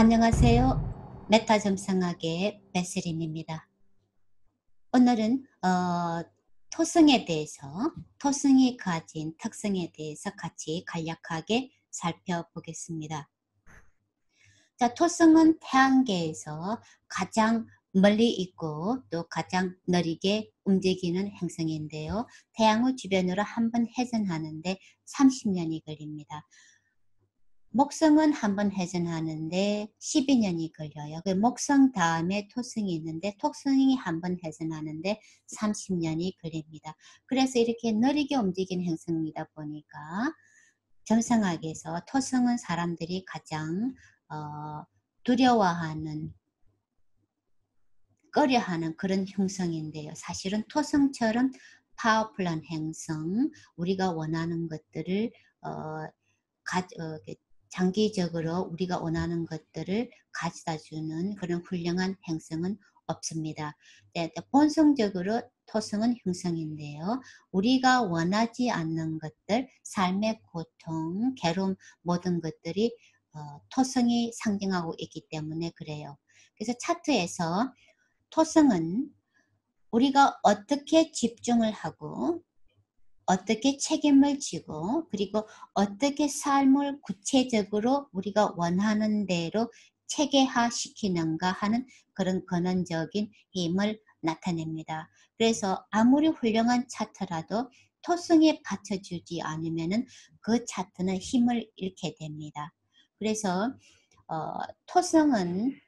안녕하세요. 메타 점성학의 베스린입니다. 오늘은 토성에 대해서, 토성이 가진 특성에 대해서 같이 간략하게 살펴보겠습니다. 자, 토성은 태양계에서 가장 멀리 있고 또 가장 느리게 움직이는 행성인데요. 태양의 주변으로 한 번 회전하는데 30년이 걸립니다. 목성은 한 번 회전하는데 12년이 걸려요. 그 목성 다음에 토성이 있는데 토성이 한 번 회전하는데 30년이 걸립니다. 그래서 이렇게 느리게 움직이는 행성이다 보니까 점성학에서 토성은 사람들이 가장 두려워하는, 꺼려하는 그런 형성인데요. 사실은 토성처럼 파워풀한 행성, 우리가 원하는 것들을 장기적으로 우리가 원하는 것들을 가져다주는 그런 훌륭한 행성은 없습니다. 네, 본성적으로 토성은 형성인데요. 우리가 원하지 않는 것들, 삶의 고통, 괴로움 모든 것들이 토성이 상징하고 있기 때문에 그래요. 그래서 차트에서 토성은 우리가 어떻게 집중을 하고 어떻게 책임을 지고 그리고 어떻게 삶을 구체적으로 우리가 원하는 대로 체계화시키는가 하는 그런 근원적인 힘을 나타냅니다. 그래서 아무리 훌륭한 차트라도 토성에 받쳐주지 않으면 그 차트는 힘을 잃게 됩니다. 그래서 토성은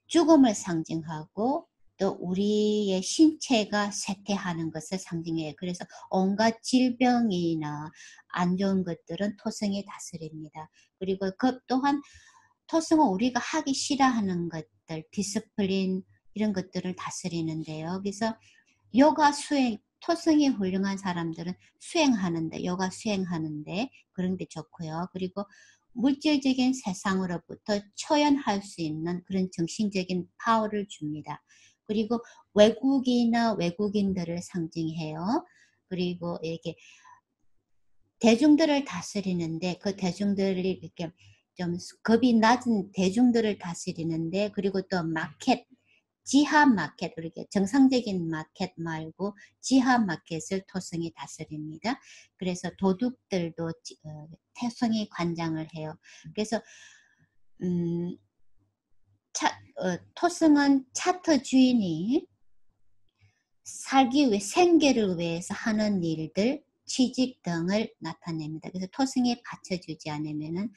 죽음을 상징하고 또 우리의 신체가 쇠퇴하는 것을 상징해요. 그래서 온갖 질병이나 안 좋은 것들은 토성이 다스립니다. 그리고 그 또한 토성은 우리가 하기 싫어하는 것들, 디스플린 이런 것들을 다스리는데요. 그래서 요가 수행, 토성이 훌륭한 사람들은 수행하는데, 요가 수행하는데 그런 게 좋고요. 그리고 물질적인 세상으로부터 초연할 수 있는 그런 정신적인 파워를 줍니다. 그리고 외국이나 외국인들을 상징해요. 그리고 이렇게 대중들을 다스리는데 그 대중들이 이렇게 좀 겁이 낮은 대중들을 다스리는데 그리고 또 마켓, 지하 마켓, 이렇게 정상적인 마켓 말고 지하 마켓을 토성이 다스립니다. 그래서 도둑들도 토성이 관장을 해요. 그래서 토성은 차트 주인이 살기 위해 생계를 위해서 하는 일들, 취직 등을 나타냅니다. 그래서 토성에 받쳐주지 않으면은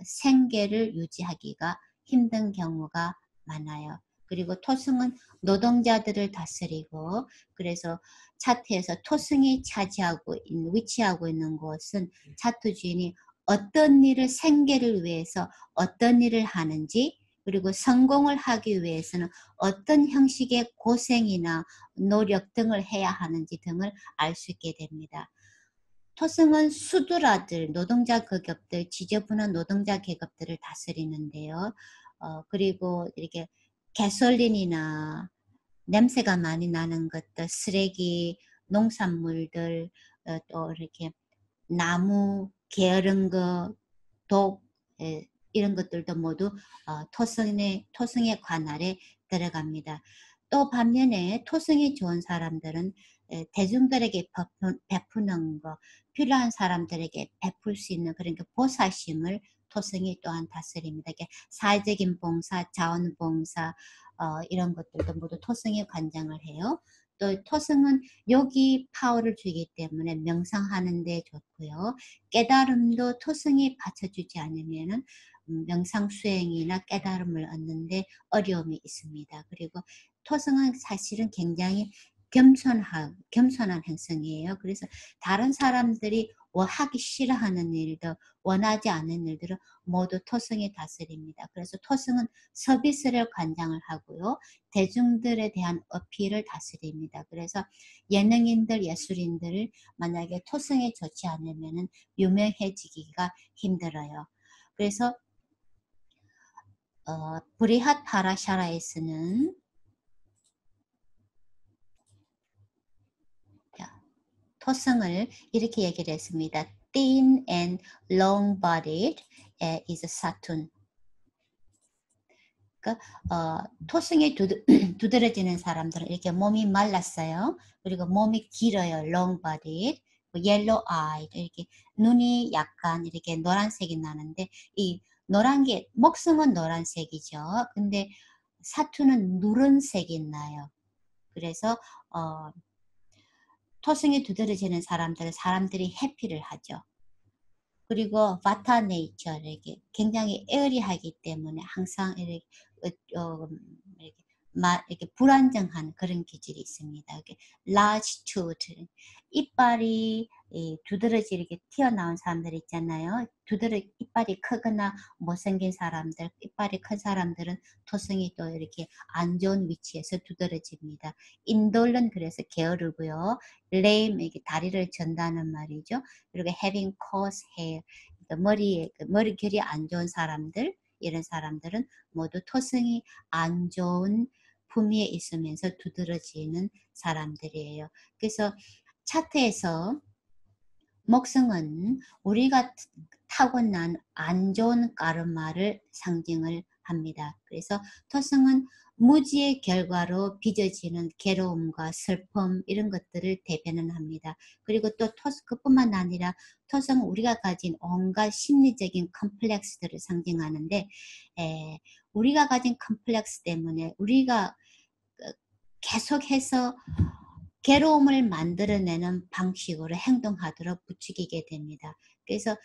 생계를 유지하기가 힘든 경우가 많아요. 그리고 토성은 노동자들을 다스리고 그래서 차트에서 토성이 위치하고 있는 곳은 차트 주인이 어떤 일을 생계를 위해서 어떤 일을 하는지 그리고 성공을 하기 위해서는 어떤 형식의 고생이나 노력 등을 해야 하는지 등을 알 수 있게 됩니다. 토성은 수두라들, 노동자 계급들, 지저분한 노동자 계급들을 다스리는데요. 그리고 이렇게 가솔린이나 냄새가 많이 나는 것들, 쓰레기, 농산물들, 또 이렇게 나무, 게으른 거, 독, 이런 것들도 모두 토성의 관할에 들어갑니다. 또 반면에 토성이 좋은 사람들은 대중들에게 베푸는 거, 필요한 사람들에게 베풀 수 있는 그런 보살심을 토성이 또한 다스립니다. 사회적인 봉사, 자원봉사 이런 것들도 모두 토성이 관장을 해요. 또 토성은 여기 파워를 주기 때문에 명상하는 데 좋고요. 깨달음도 토성이 받쳐주지 않으면 명상 수행이나 깨달음을 얻는데 어려움이 있습니다. 그리고 토성은 사실은 굉장히 겸손한 행성이에요. 그래서 다른 사람들이 하기 싫어하는 일도 원하지 않는 일들은 모두 토성이 다스립니다. 그래서 토성은 서비스를 관장을 하고요. 대중들에 대한 어필을 다스립니다. 그래서 예능인들, 예술인들을 만약에 토성에 좋지 않으면 유명해지기가 힘들어요. 그래서 브리핫 파라샤라에서는 토성을 이렇게 얘기를 했습니다. Thin and long-bodied is Saturn. 토성이 두드러지는 사람들은 이렇게 몸이 말랐어요. 그리고 몸이 길어요. long body, yellow eye, 이렇게 눈이 약간 이렇게 노란색이 나는데, 이 노란 게, 목성은 노란색이죠. 근데 사투는 누런색이 나요. 그래서 토성이 두드러지는 사람들이 해피를 하죠. 그리고 바타 네이처, 이렇게 굉장히 에어리하기 때문에 항상 이렇게, 이렇게, 이렇게 불안정한 그런 기질이 있습니다. 이렇게 large tooth, 이빨이 두드러지 이렇게 튀어나온 사람들 있잖아요. 이빨이 크거나 못생긴 사람들, 이빨이 큰 사람들은 토성이 또 이렇게 안 좋은 위치에서 두드러집니다. 인돌은 그래서 게으르고요. lame, 이렇게 다리를 전다는 말이죠. 그리고 having coarse hair, 그러니까 머리결이 안 좋은 사람들, 이런 사람들은 모두 토성이 안 좋은 품위에 있으면서 두드러지는 사람들이에요. 그래서 차트에서 목성은 우리가 타고난 안 좋은 까르마를 상징을 합니다. 그래서 토성은 무지의 결과로 빚어지는 괴로움과 슬픔, 이런 것들을 대변을 합니다. 그리고 또 그뿐만 아니라 토성은 우리가 가진 온갖 심리적인 컴플렉스들을 상징하는데, 우리가 가진 컴플렉스 때문에 우리가 계속해서 괴로움을 만들어내는 방식으로 행동하도록 부추기게 됩니다. 그래서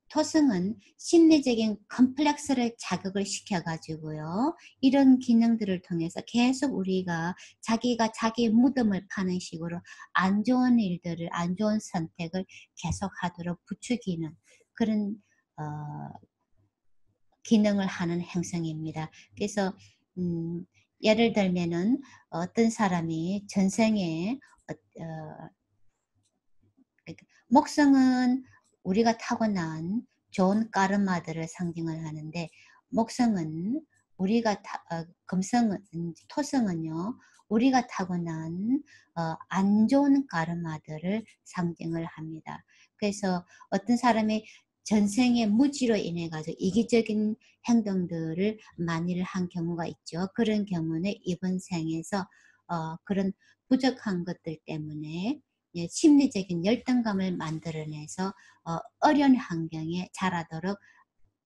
토성은 심리적인 컴플렉스를 자극을 시켜가지고요. 이런 기능들을 통해서 계속 우리가 자기가 자기 무덤을 파는 식으로 안 좋은 일들을, 안 좋은 선택을 계속하도록 부추기는 그런 기능을 하는 행성입니다. 그래서 예를 들면은 어떤 사람이 전생에 목성은 우리가 타고난 좋은 까르마들을 상징을 하는데, 목성은 우리가 토성은요, 우리가 타고난 안 좋은 까르마들을 상징을 합니다. 그래서 어떤 사람이 전생의 무지로 인해 가지고 이기적인 행동들을 많이 한 경우가 있죠. 그런 경우는 이번 생에서 그런 부족한 것들 때문에 심리적인 열등감을 만들어내서 어려운 환경에 자라도록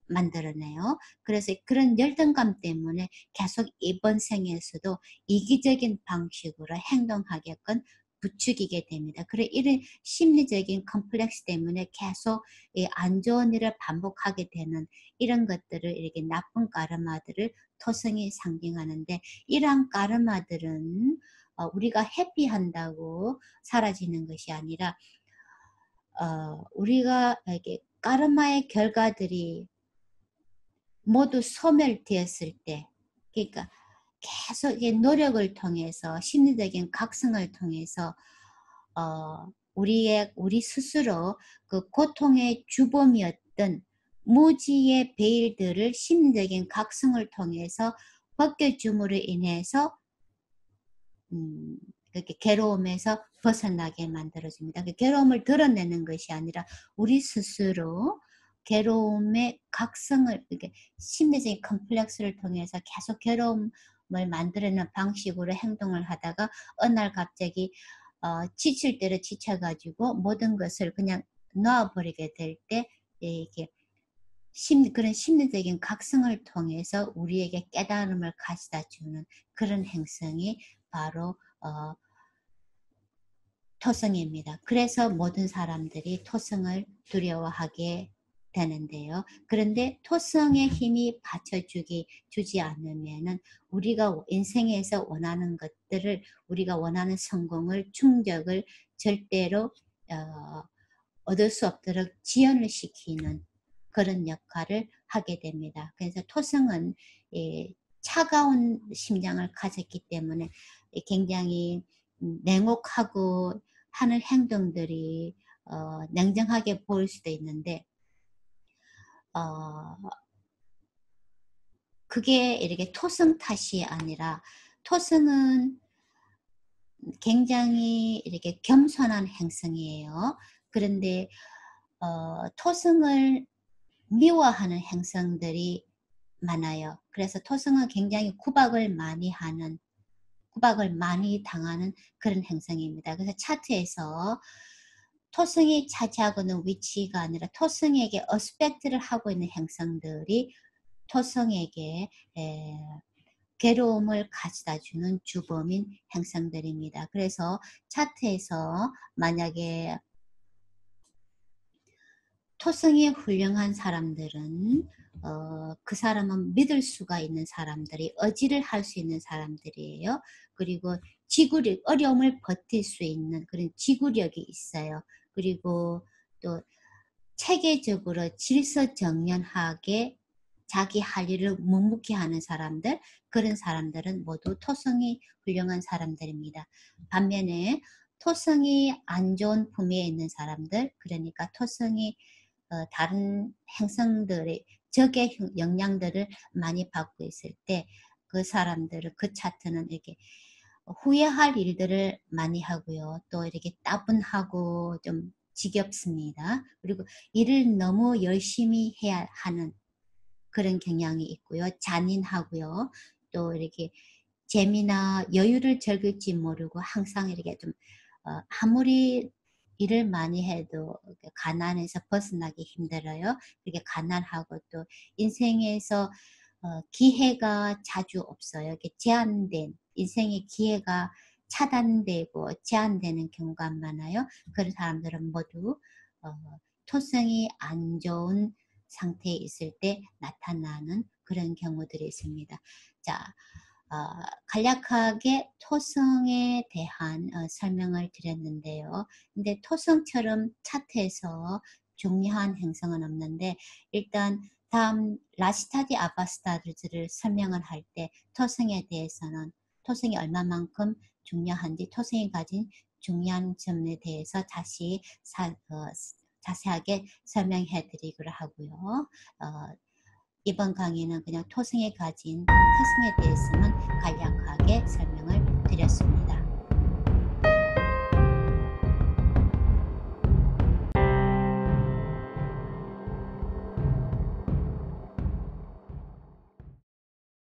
만들어내요. 그래서 그런 열등감 때문에 계속 이번 생에서도 이기적인 방식으로 행동하게끔 부추기게 됩니다. 그래 이런 심리적인 컴플렉스 때문에 계속 안 좋은 일을 반복하게 되는 이런 것들을, 이렇게 나쁜 까르마들을 토성이 상징하는데, 이러한 까르마들은 우리가 해피한다고 사라지는 것이 아니라 우리가 이렇게 까르마의 결과들이 모두 소멸되었을 때, 그러니까 계속 노력을 통해서, 심리적인 각성을 통해서 우리 스스로 그 고통의 주범이었던 무지의 베일들을 심리적인 각성을 통해서 벗겨줌으로 인해서 그렇게 괴로움에서 벗어나게 만들어줍니다. 그 괴로움을 드러내는 것이 아니라 우리 스스로 괴로움의 각성을, 이렇게 심리적인 컴플렉스를 통해서 계속 괴로움을 만들어내는 방식으로 행동을 하다가 어느 날 갑자기 지칠 대로 지쳐가지고 모든 것을 그냥 놔버리게 될 때, 이렇게 그런 심리적인 각성을 통해서 우리에게 깨달음을 가져다 주는 그런 행성이 바로 토성입니다. 그래서 모든 사람들이 토성을 두려워하게 되는데요. 그런데 토성의 힘이 받쳐주지 않으면은 우리가 인생에서 원하는 것들을, 우리가 원하는 성공을, 충족을 절대로 얻을 수 없도록 지연을 시키는 그런 역할을 하게 됩니다. 그래서 토성은 차가운 심장을 가졌기 때문에 굉장히 냉혹하고 하는 행동들이 냉정하게 보일 수도 있는데, 그게 이렇게 토성 탓이 아니라, 토성은 굉장히 이렇게 겸손한 행성이에요. 그런데 토성을 미워하는 행성들이 많아요. 그래서 토성은 굉장히 구박을 많이 당하는 그런 행성입니다. 그래서 차트에서 토성이 차지하고 있는 위치가 아니라 토성에게 어스펙트를 하고 있는 행성들이 토성에게 괴로움을 가져다주는 주범인 행성들입니다. 그래서 차트에서 만약에 토성이 훌륭한 사람들은 그 사람은 믿을 수가 있는 사람들이, 의지를 할 수 있는 사람들이에요. 그리고 지구력, 어려움을 버틸 수 있는 그런 지구력이 있어요. 그리고 또 체계적으로 질서정연하게 자기 할 일을 묵묵히 하는 사람들, 그런 사람들은 모두 토성이 훌륭한 사람들입니다. 반면에 토성이 안 좋은 품위에 있는 사람들, 그러니까 토성이 다른 행성들의 적의 영향들을 많이 받고 있을 때 그 사람들은, 그 차트는 이렇게 후회할 일들을 많이 하고요. 또 이렇게 따분하고 좀 지겹습니다. 그리고 일을 너무 열심히 해야 하는 그런 경향이 있고요. 잔인하고요. 또 이렇게 재미나 여유를 즐길지 모르고 항상 이렇게 좀 아무리 일을 많이 해도 가난에서 벗어나기 힘들어요. 그게 가난하고 또 인생에서 기회가 자주 없어요. 이렇게 제한된 인생의 기회가 차단되고 제한되는 경우가 많아요. 그런 사람들은 모두 토성이 안 좋은 상태에 있을 때 나타나는 그런 경우들이 있습니다. 자, 간략하게 토성에 대한 설명을 드렸는데요. 근데 토성처럼 차트에서 중요한 행성은 없는데, 일단 다음 라시타디 아바스타드를 설명을 할 때 토성에 대해서는 토성이 얼마만큼 중요한지, 토성이 가진 중요한 점에 대해서 다시 자세하게 설명해 드리기로 하고요. 이번 강의는 그냥 토성이 가진 특성에 대해서만 간략하게 설명을 드렸습니다.